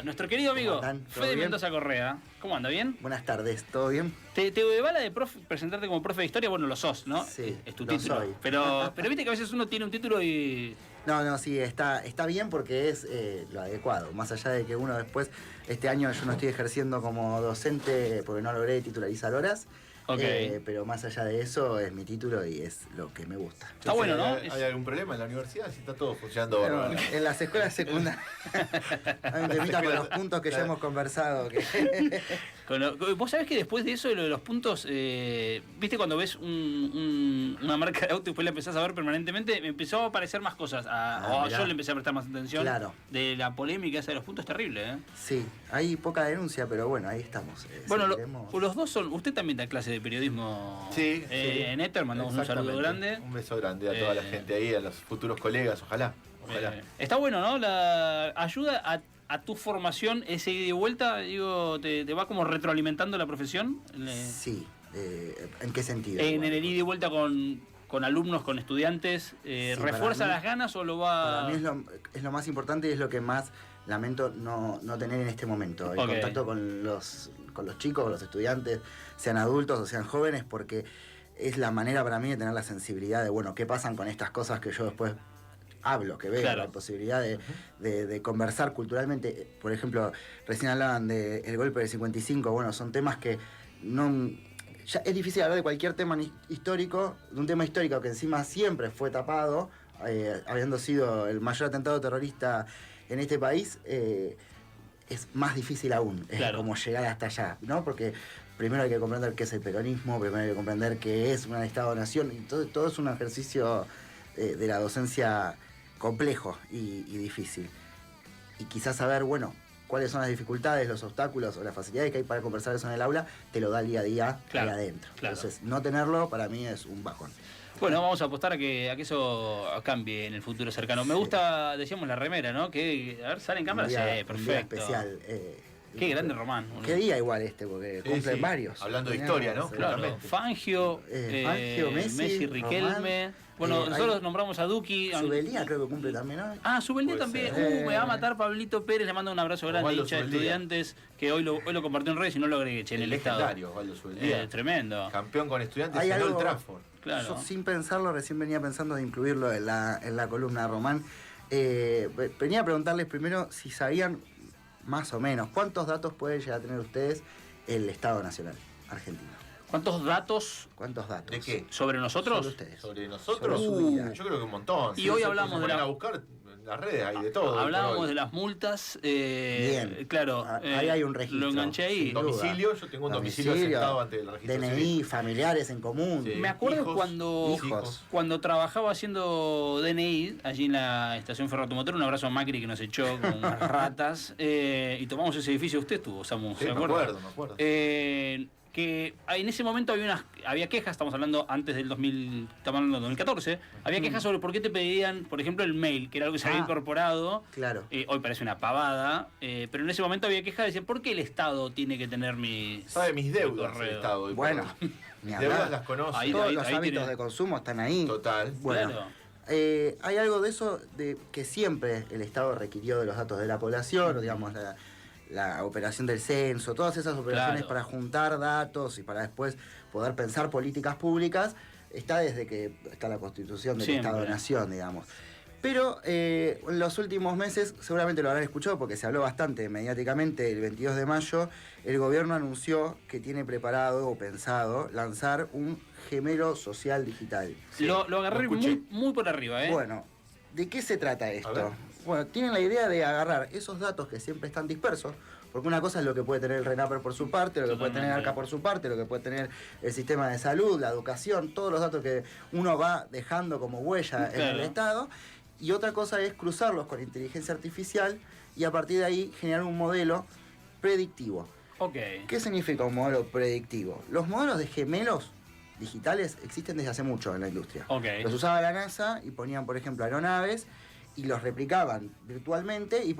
Nuestro querido amigo Fede Mendoza Correa, ¿cómo anda? ¿Bien? Buenas tardes, ¿todo bien? ¿Te vale de presentarte como profe de historia? Bueno, lo sos, ¿no? Sí, es tu lo título. soy. Pero viste que a veces uno tiene un título y... No, sí, está bien porque es lo adecuado. Más allá de que uno después, este año yo no estoy ejerciendo como docente porque no logré titularizar horas. Okay. Pero más allá de eso es mi título y es lo que me gusta. Está bueno, ¿no? ¿Hay algún problema en la universidad? Si está todo funcionando bárbaro. En las escuelas secundarias. Hay un temita con los puntos que ya hemos conversado. Vos sabés que después de eso, de lo de los puntos, viste cuando ves una marca de auto y después la empezás a ver permanentemente, me empezó a aparecer más cosas. Yo le empecé a prestar más atención. Claro. De la polémica esa de los puntos, terrible, ¿eh? Sí, hay poca denuncia, pero bueno, ahí estamos. Bueno, los dos son... Usted también da clase de periodismo en Éter, mandamos un saludo grande. Un beso grande a toda la gente ahí, a los futuros colegas, ojalá. Está bueno, ¿no? La ayuda a tu formación, ese ida y vuelta, digo, te va como retroalimentando la profesión. Sí, ¿en qué sentido? En el ida y vuelta con alumnos, con estudiantes, sí, ¿refuerza las ganas o lo va...? Para mí es lo más importante y es lo que más lamento no tener en este momento. El contacto con los chicos, con los estudiantes, sean adultos o sean jóvenes, porque es la manera para mí de tener la sensibilidad de, bueno, qué pasan con estas cosas que yo después hablo, que veo, la posibilidad de conversar culturalmente. Por ejemplo, recién hablaban del golpe del 55, bueno, son temas que no... Ya es difícil hablar de cualquier tema histórico, de un tema histórico que encima siempre fue tapado, habiendo sido el mayor atentado terrorista en este país, es más difícil aún, como llegar hasta allá, ¿no? Porque primero hay que comprender qué es el peronismo, primero hay que comprender qué es un Estado-nación, y todo es un ejercicio de la docencia complejo y difícil. Y quizás saber, bueno, cuáles son las dificultades, los obstáculos o las facilidades que hay para conversar eso en el aula, te lo da el día a día ahí adentro. Entonces, no tenerlo para mí es un bajón. Bueno, vamos a apostar a que eso cambie en el futuro cercano. Me gusta, decíamos, la remera, ¿no? Que, a ver, sale en cámara, sí, perfecto. Un día especial. Qué grande Román. Qué día igual porque cumplen varios. Hablando de historia, ¿no? Claro. Fangio, Messi, Riquelme. Román. Bueno, nosotros nombramos a Duki. Subeldía creo que cumple también, ¿no? Subeldía también. Me va a matar Pablito Pérez, le mando un abrazo grande, hincha de Estudiantes, que hoy lo compartió en redes y no lo agregué, en el estado. Osvaldo Subeldía. Tremendo. Campeón con Estudiantes en Old Trafford. Claro. Yo sin pensarlo, recién venía pensando de incluirlo en la columna de Román. Venía a preguntarles primero si sabían más o menos cuántos datos pueden llegar a tener ustedes el Estado Nacional argentino. ¿Cuántos datos? ¿De qué? ¿Sobre nosotros? Sobre ustedes. ¿Sobre nosotros? Yo creo que un montón. Y hoy hablamos a buscar en las redes, hay de todo. Hablábamos de las multas. Bien. Claro. Ahí hay un registro. Lo enganché ahí. Domicilio, yo tengo un domicilio asentado ante el registro DNI, civil. Familiares en común. Sí. Me acuerdo cuando trabajaba haciendo DNI allí en la estación Ferroautomotor, un abrazo a Macri que nos echó con unas ratas, y tomamos ese edificio. Usted estuvo, Samu, ¿se acuerda? Me acuerdo. Que en ese momento había quejas, estamos hablando antes del 2014, había quejas sobre por qué te pedían, por ejemplo, el mail, que era algo que se había incorporado. Claro. Hoy parece una pavada, pero en ese momento había quejas, decían, ¿por qué el Estado tiene que tener sabe mis deudas el Estado? Bueno, mis deudas las conozco. Todos los hábitos de consumo están ahí. Total. Bueno. Claro. Hay algo de eso de que siempre el Estado requirió de los datos de la población, o digamos, la operación del censo, todas esas operaciones para juntar datos y para después poder pensar políticas públicas, está desde que está la Constitución del Estado-Nación, digamos. Pero en los últimos meses, seguramente lo habrán escuchado porque se habló bastante mediáticamente, el 22 de mayo, el gobierno anunció que tiene preparado o pensado lanzar un gemelo social digital. Sí, lo agarré muy por arriba, ¿eh? Bueno, ¿de qué se trata esto? Bueno, tienen la idea de agarrar esos datos que siempre están dispersos, porque una cosa es lo que puede tener el RENAPER por su parte, lo que puede tener ARCA por su parte, lo que puede tener el sistema de salud, la educación, todos los datos que uno va dejando como huella en el Estado, y otra cosa es cruzarlos con inteligencia artificial y a partir de ahí generar un modelo predictivo. ¿Qué significa un modelo predictivo? Los modelos de gemelos digitales existen desde hace mucho en la industria. Los usaba la NASA y ponían, por ejemplo, aeronaves y los replicaban virtualmente y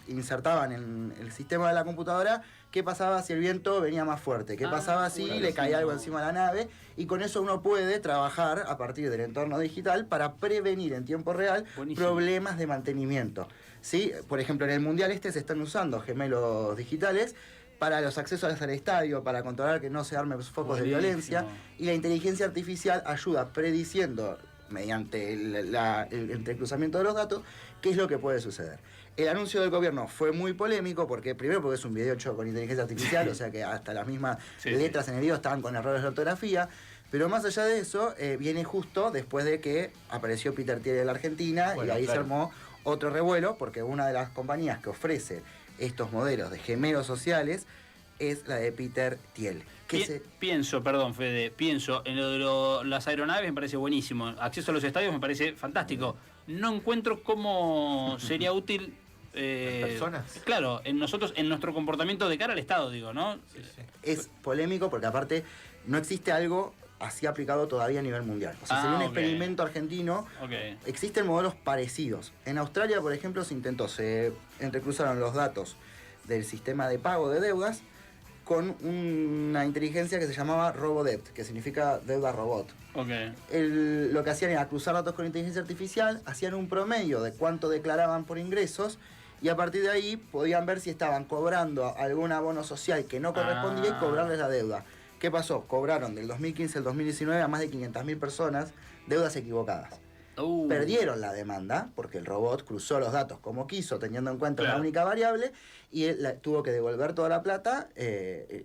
insertaban en el sistema de la computadora qué pasaba si el viento venía más fuerte, qué pasaba si le caía algo encima de la nave, y con eso uno puede trabajar a partir del entorno digital para prevenir en tiempo real problemas de mantenimiento. ¿sí? Por ejemplo, en el Mundial se están usando gemelos digitales para los accesos al estadio, para controlar que no se armen focos de violencia, y la inteligencia artificial ayuda prediciendo, mediante el entrecruzamiento de los datos, qué es lo que puede suceder. El anuncio del gobierno fue muy polémico, porque primero porque es un video hecho con inteligencia artificial, o sea que hasta las mismas letras en el video estaban con errores de ortografía, pero más allá de eso, viene justo después de que apareció Peter Thiel en la Argentina, y ahí se armó otro revuelo, porque una de las compañías que estos modelos de gemelos sociales es la de Peter Thiel. Pienso, perdón Fede, en lo de las aeronaves me parece buenísimo, acceso a los estadios me parece fantástico. No encuentro cómo sería útil personas. Claro, en nuestro comportamiento de cara al Estado, digo, ¿no? Es polémico porque aparte no existe algo así aplicado todavía a nivel mundial. O sea, sería un experimento argentino. Existen modelos parecidos. En Australia, por ejemplo, se entrecruzaron los datos del sistema de pago de deudas con una inteligencia que se llamaba RoboDebt, que significa deuda robot. Lo que hacían era cruzar datos con inteligencia artificial, hacían un promedio de cuánto declaraban por ingresos, y a partir de ahí podían ver si estaban cobrando algún abono social que no correspondía y cobrarles la deuda. ¿Qué pasó? Cobraron del 2015 al 2019 a más de 500.000 personas deudas equivocadas. Perdieron la demanda porque el robot cruzó los datos como quiso, teniendo en cuenta una única variable, y él tuvo que devolver toda la plata,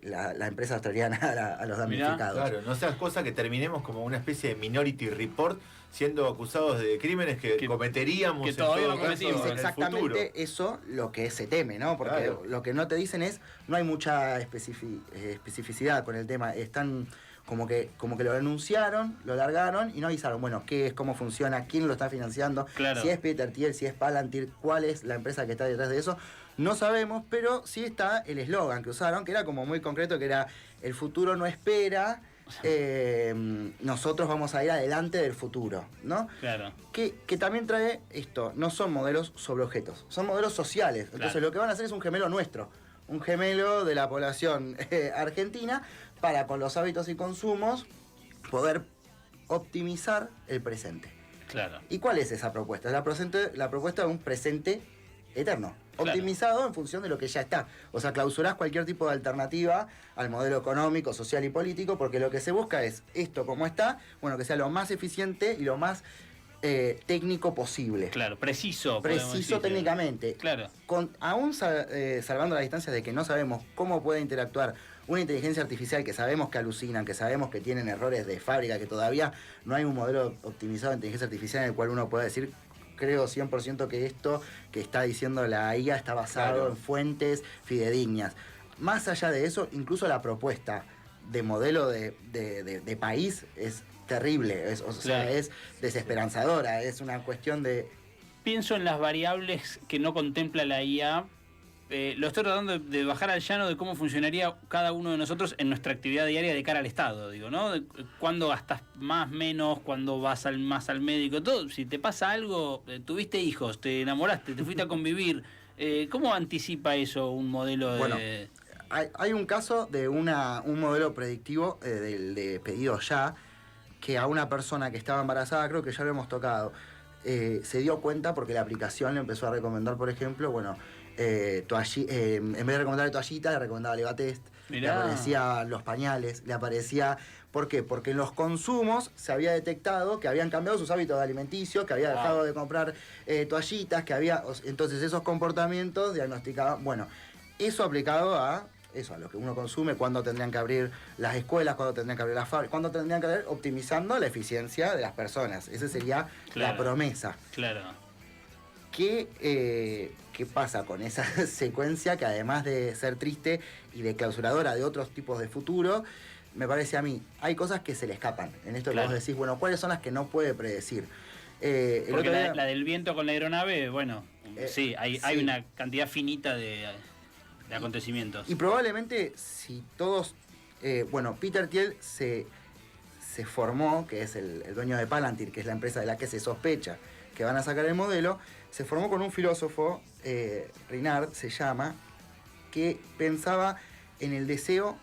la empresa australiana, a los damnificados. Claro, no seas cosa que terminemos como una especie de Minority Report, siendo acusados de crímenes que cometeríamos que todavía no cometimos. Es exactamente eso lo que se teme, ¿no? Porque lo que no te dicen es, no hay mucha especificidad con el tema. Están como que lo anunciaron, lo largaron y no avisaron, bueno, qué es, cómo funciona, quién lo está financiando, si es Peter Thiel, si es Palantir, cuál es la empresa que está detrás de eso. No sabemos, pero sí está el eslogan que usaron, que era como muy concreto, que era: el futuro no espera, nosotros vamos a ir adelante del futuro, ¿no? Claro. Que también trae esto, no son modelos sobre objetos, son modelos sociales. Entonces lo que van a hacer es un gemelo nuestro, un gemelo de la población argentina, para con los hábitos y consumos poder optimizar el presente. Claro. ¿Y cuál es esa propuesta? La propuesta de un presente eterno, optimizado en función de lo que ya está. O sea, clausurás cualquier tipo de alternativa al modelo económico, social y político, porque lo que se busca es esto como está, bueno, que sea lo más eficiente y lo más técnico posible. Claro, preciso técnicamente. Claro. Aún salvando las distancias de que no sabemos cómo puede interactuar una inteligencia artificial, que sabemos que alucinan, que sabemos que tienen errores de fábrica, que todavía no hay un modelo optimizado de inteligencia artificial en el cual uno pueda decir, creo 100% que esto que está diciendo la IA está basado en fuentes fidedignas. Más allá de eso, incluso la propuesta de modelo de país es terrible, es desesperanzadora, es una cuestión de... Pienso en las variables que no contempla la IA. Lo estoy tratando de bajar al llano de cómo funcionaría cada uno de nosotros en nuestra actividad diaria de cara al Estado, digo, ¿no? Cuándo gastas más, menos, cuándo vas más al médico, todo. Si te pasa algo, tuviste hijos, te enamoraste, te fuiste a convivir, ¿cómo anticipa eso un modelo de...? Bueno, hay un caso de un modelo predictivo de pedido ya, que a una persona que estaba embarazada, creo que ya lo hemos tocado, se dio cuenta porque la aplicación le empezó a recomendar, por ejemplo, bueno... en vez de recomendarle toallitas, le recomendaba Levatest, le aparecían los pañales, le aparecía... ¿Por qué? Porque en los consumos se había detectado que habían cambiado sus hábitos alimenticios, que había dejado de comprar toallitas, que había... Entonces esos comportamientos diagnosticaban... Bueno, eso aplicado a lo que uno consume, cuándo tendrían que abrir las escuelas, cuándo tendrían que abrir las fábricas, cuándo tendrían que abrir, optimizando la eficiencia de las personas. Esa sería la promesa. Claro. ¿Qué pasa con esa secuencia que, además de ser triste y de clausuradora de otros tipos de futuro, me parece a mí, hay cosas que se le escapan? En esto que vos decís, bueno, ¿cuáles son las que no puede predecir? Porque la del viento con la aeronave, bueno, sí, hay una cantidad finita de acontecimientos. Y probablemente si todos... Peter Thiel se formó, que es el dueño de Palantir, que es la empresa de la que se sospecha que van a sacar el modelo, se formó con un filósofo, Rinard se llama, que pensaba en el deseo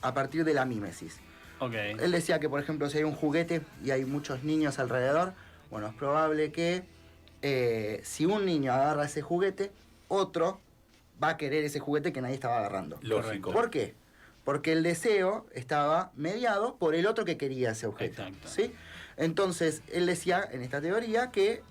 a partir de la mímesis. Él decía que, por ejemplo, si hay un juguete y hay muchos niños alrededor, bueno, es probable que si un niño agarra ese juguete, otro va a querer ese juguete que nadie estaba agarrando. Lógico. ¿Por qué? Porque el deseo estaba mediado por el otro que quería ese objeto. Exacto. ¿Sí? Entonces, él decía en esta teoría que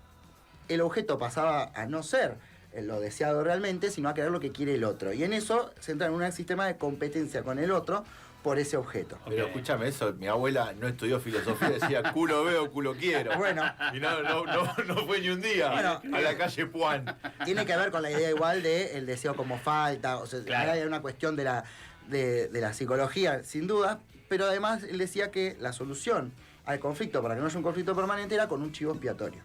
el objeto pasaba a no ser lo deseado realmente, sino a querer lo que quiere el otro. Y en eso se entra en un sistema de competencia con el otro por ese objeto. Pero escúchame eso, mi abuela no estudió filosofía, decía culo veo, culo quiero. Bueno. Y no fue ni un día a la calle Puan. Tiene que ver con la idea igual de el deseo como falta, o sea, hay una cuestión de la psicología, sin duda, pero además él decía que la solución al conflicto, para que no haya un conflicto permanente, era con un chivo expiatorio.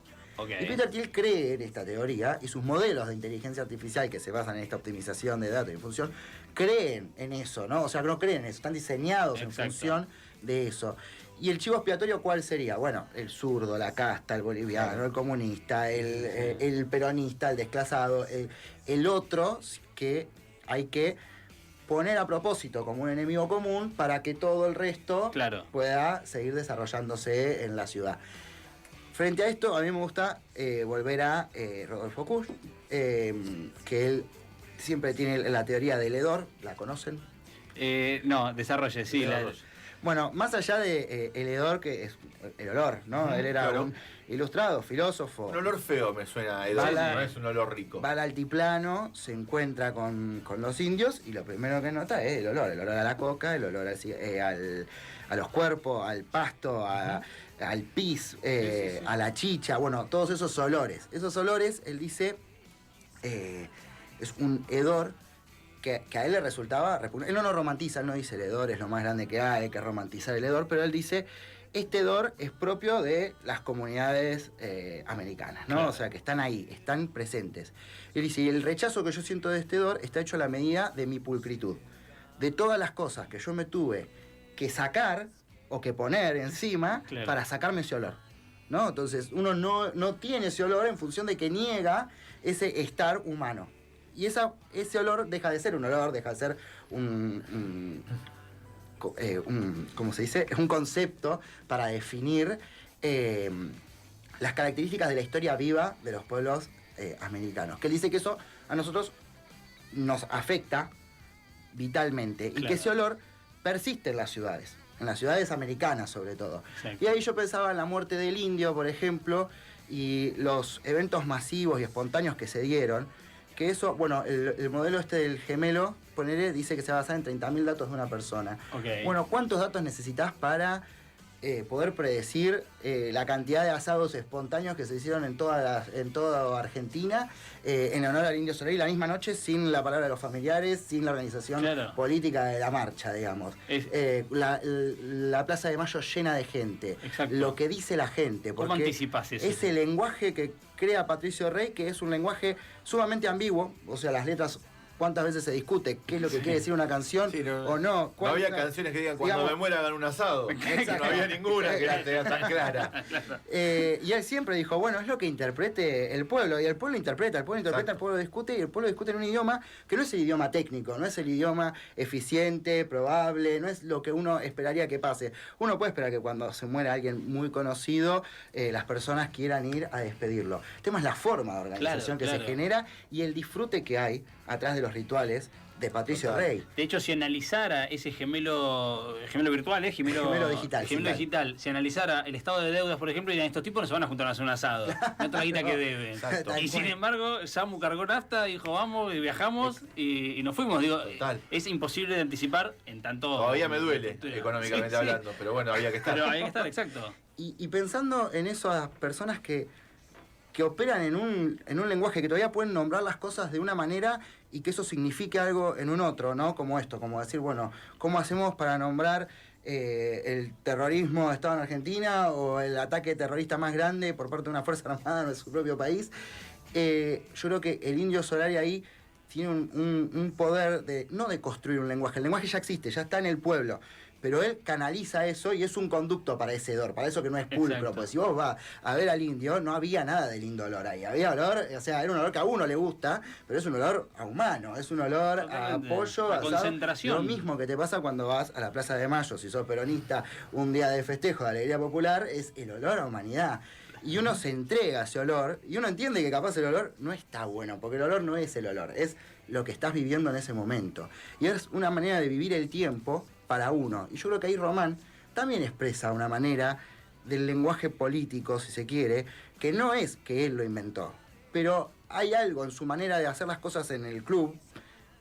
Y Peter Thiel cree en esta teoría y sus modelos de inteligencia artificial que se basan en esta optimización de datos y función creen en eso, ¿no? O sea, no creen en eso, están diseñados en función de eso. ¿Y el chivo expiatorio cuál sería? Bueno, el zurdo, la casta, el boliviano, el comunista, el peronista, el desclasado, el otro que hay que poner a propósito como un enemigo común para que todo el resto pueda seguir desarrollándose en la ciudad. Frente a esto, a mí me gusta volver a Rodolfo Kusch, que él siempre tiene la teoría del hedor, ¿la conocen? No, desarrolle, sí. Bueno, más allá de el hedor, que es el olor, ¿no? Él era un ilustrado, filósofo. Un olor feo me suena a hedor, no es un olor rico. Va al altiplano, se encuentra con los indios y lo primero que nota es el olor a la coca, el olor a los cuerpos, al pasto, al pis, a la chicha, bueno, todos esos olores. Esos olores, él dice, es un hedor que a él le resultaba repugnante. Él no lo romantiza, él no dice el hedor es lo más grande que hay que romantizar el hedor, pero él dice, este hedor es propio de las comunidades americanas, ¿no? Claro. O sea, que están ahí, están presentes. Él dice, y el rechazo que yo siento de este hedor está hecho a la medida de mi pulcritud. De todas las cosas que yo me tuve que sacar o que poner encima para sacarme ese olor, ¿no? Entonces, uno no tiene ese olor en función de que niega ese estar humano. Y ese olor deja de ser un olor, deja de ser ¿cómo se dice? Es un concepto para definir las características de la historia viva de los pueblos americanos. Que él dice que eso a nosotros nos afecta vitalmente y que ese olor persiste en las ciudades americanas sobre todo. Exacto. Y ahí yo pensaba en la muerte del indio, por ejemplo, y los eventos masivos y espontáneos que se dieron, que eso, bueno, el modelo este del gemelo, dice que se va a basar en 30.000 datos de una persona. Bueno, ¿cuántos datos necesitas para poder predecir la cantidad de asados espontáneos que se hicieron en toda Argentina en honor al Indio Solari la misma noche, sin la palabra de los familiares, sin la organización política de la marcha, digamos? La Plaza de Mayo llena de gente. Exacto. Lo que dice la gente. ¿Cómo anticipás eso? Ese lenguaje que crea Patricio Rey, que es un lenguaje sumamente ambiguo, o sea, las letras... ¿Cuántas veces se discute qué es lo que quiere decir una canción o no? No había canciones que digan cuando me muera hagan un asado. No había ninguna que era tan clara. Y él siempre dijo, bueno, es lo que interprete el pueblo. Y el pueblo interpreta, el pueblo discute, y el pueblo discute en un idioma que no es el idioma técnico, no es el idioma eficiente, probable, no es lo que uno esperaría que pase. Uno puede esperar que cuando se muera alguien muy conocido, las personas quieran ir a despedirlo. El tema es la forma de organización que se genera y el disfrute que hay atrás de los rituales de Patricio Rey. De hecho, si analizara ese gemelo virtual, gemelo digital, si analizara el estado de deudas, por ejemplo, y estos tipos no se van a juntar a hacer un asado, no otra guita que deben. Exacto. Y sin embargo, Samu cargó nafta, dijo vamos, y viajamos, y nos fuimos. Digo, es imposible de anticipar en tanto... Todavía me duele, económicamente hablando, pero bueno, había que estar. Pero había que estar, exacto. Y pensando en esas personas que operan en un lenguaje que todavía pueden nombrar las cosas de una manera y que eso signifique algo en un otro, ¿no? Como esto, como decir, bueno, ¿cómo hacemos para nombrar el terrorismo de Estado en Argentina o el ataque terrorista más grande por parte de una fuerza armada en su propio país? Yo creo que el Indio Solari ahí tiene un poder no de construir un lenguaje. El lenguaje ya existe, ya está en el pueblo. Pero él canaliza eso y es un conducto para ese hedor, para eso que no es pulcro. Porque si vos vas a ver al indio, no había nada de lindo olor ahí. Había olor, o sea, era un olor que a uno le gusta, pero es un olor a humano, es un olor a pollo, a concentración. Lo mismo que te pasa cuando vas a la Plaza de Mayo, si sos peronista, un día de festejo de alegría popular, es el olor a humanidad. Y uno se entrega a ese olor, y uno entiende que capaz el olor no está bueno, porque el olor no es el olor, es lo que estás viviendo en ese momento. Y es una manera de vivir el tiempo para uno. Y yo creo que ahí Román también expresa una manera del lenguaje político, si se quiere, que no es que él lo inventó, pero hay algo en su manera de hacer las cosas en el club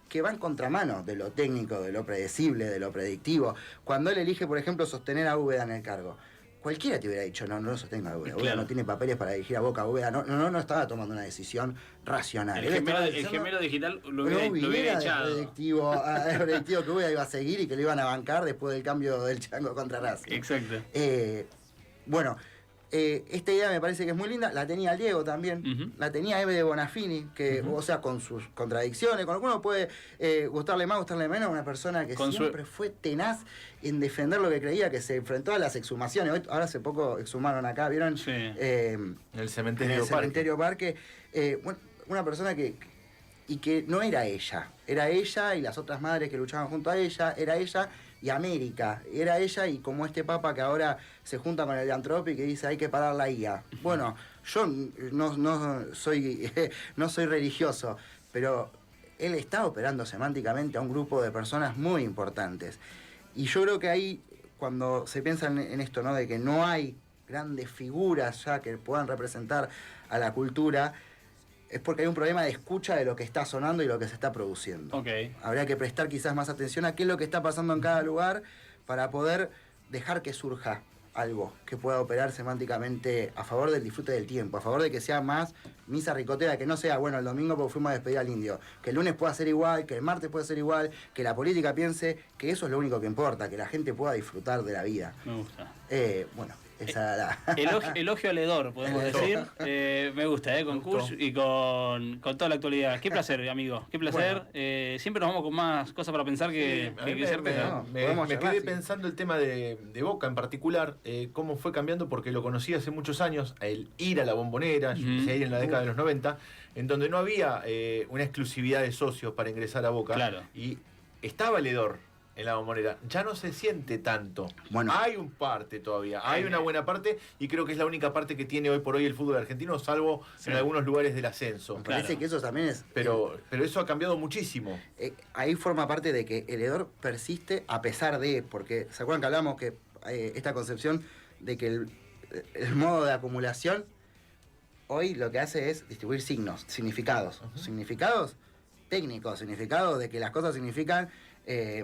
que va en contramano de lo técnico, de lo predecible, de lo predictivo. Cuando él elige, por ejemplo, sostener a Úbeda en el cargo, cualquiera te hubiera dicho, no lo sostenga a Úbeda. Úbeda no tiene papeles para dirigir a Boca. Úbeda no estaba tomando una decisión racional. El gemelo digital lo hubiera echado. Predictivo que Úbeda iba a seguir y que lo iban a bancar después del cambio del Chango contra Racing. Exacto. Esta idea me parece que es muy linda. La tenía Diego también. La tenía Eve de Bonafini, que, o sea, con sus contradicciones, con alguno puede gustarle más, gustarle menos, una persona que siempre fue tenaz en defender lo que creía, que se enfrentó a las exhumaciones. Ahora hace poco exhumaron acá, ¿vieron? Sí. En el cementerio Parque. Una persona que no era ella. Era ella y las otras madres que luchaban junto a ella. Era ella y América. Era ella y como este papa que ahora se junta con el de Antropi que dice hay que parar la IA. Bueno, yo no soy religioso, pero él está operando semánticamente a un grupo de personas muy importantes. Y yo creo que ahí, cuando se piensa en esto, ¿no? De que no hay grandes figuras ya que puedan representar a la cultura, es porque hay un problema de escucha de lo que está sonando y lo que se está produciendo. Okay. Habría que prestar quizás más atención a qué es lo que está pasando en cada lugar para poder dejar que surja algo que pueda operar semánticamente a favor del disfrute del tiempo, a favor de que sea más misa ricotera, que no sea, bueno, el domingo porque fuimos a despedir al indio, que el lunes pueda ser igual, que el martes pueda ser igual, que la política piense que eso es lo único que importa, que la gente pueda disfrutar de la vida. Me gusta. Esa era Elogio al hedor, podemos decir. Me gusta, con Kush y con toda la actualidad. Qué placer, amigo. Qué placer. Bueno. Siempre nos vamos con más cosas para pensar que certeza. Me quedé pensando el tema de Boca en particular, cómo fue cambiando, porque lo conocí hace muchos años, el ir a la Bombonera, yo empecé a ir en la década de los 90, en donde no había una exclusividad de socios para ingresar a Boca. Claro. Y estaba el hedor en la Bombonera. Ya no se siente tanto. Bueno, hay un parte todavía, hay una buena parte, y creo que es la única parte que tiene hoy por hoy el fútbol argentino, salvo en algunos lugares del ascenso. Me parece que eso también es... Pero eso ha cambiado muchísimo. Ahí forma parte de que el hedor persiste a pesar de... Porque, ¿se acuerdan que hablamos que esta concepción de que el modo de acumulación hoy lo que hace es distribuir significados. Significados técnicos, significados de que las cosas significan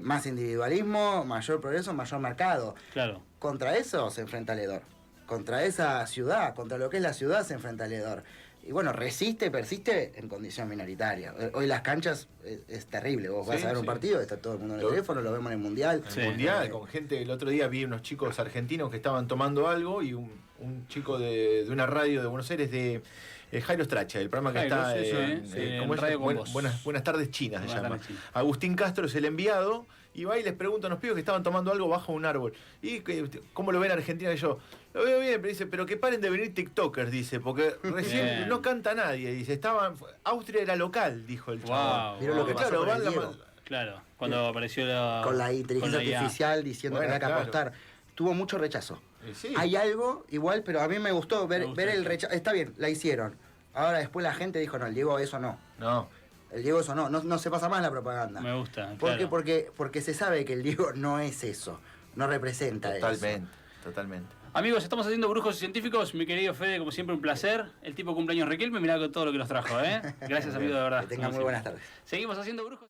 más individualismo, mayor progreso, mayor mercado. Claro. Contra eso se enfrenta el hedor. Contra esa ciudad, contra lo que es la ciudad se enfrenta el hedor. Y bueno, persiste en condición minoritaria. Hoy las canchas es terrible. Vos vas a ver un partido, está todo el mundo en el teléfono, lo vemos en el Mundial. En el Mundial, con gente. El otro día vi unos chicos argentinos que estaban tomando algo y un chico de una radio de Buenos Aires de Jairo Stracha, el programa que está como Radio Buenas tardes Chinas se llama. China. Agustín Castro es el enviado y va y les pregunta a unos pibes que estaban tomando algo bajo un árbol. ¿Y cómo lo ven en Argentina? Y yo, lo veo bien, pero dice, pero que paren de venir TikTokers, dice, porque recién no canta nadie. Dice, Austria era local, dijo el chaval. Pero lo que pasó con el Diego. Claro, cuando apareció con la inteligencia artificial diciendo que había que apostar. Tuvo mucho rechazo. Sí. Hay algo igual, pero a mí me gustó ver el rechazo. Está bien, la hicieron. Ahora después la gente dijo, no, el Diego eso no. No. El Diego eso no se pasa más la propaganda. Me gusta. ¿Por qué? Porque se sabe que el Diego no es eso. No representa eso. Totalmente. Amigos, estamos haciendo Brujos Científicos. Mi querido Fede, como siempre, un placer. El tipo cumpleaños Riquelme, mirá con todo lo que nos trajo, ¿eh? Gracias, amigo, de verdad. Que tengan muy buenas tardes. Seguimos haciendo Brujos.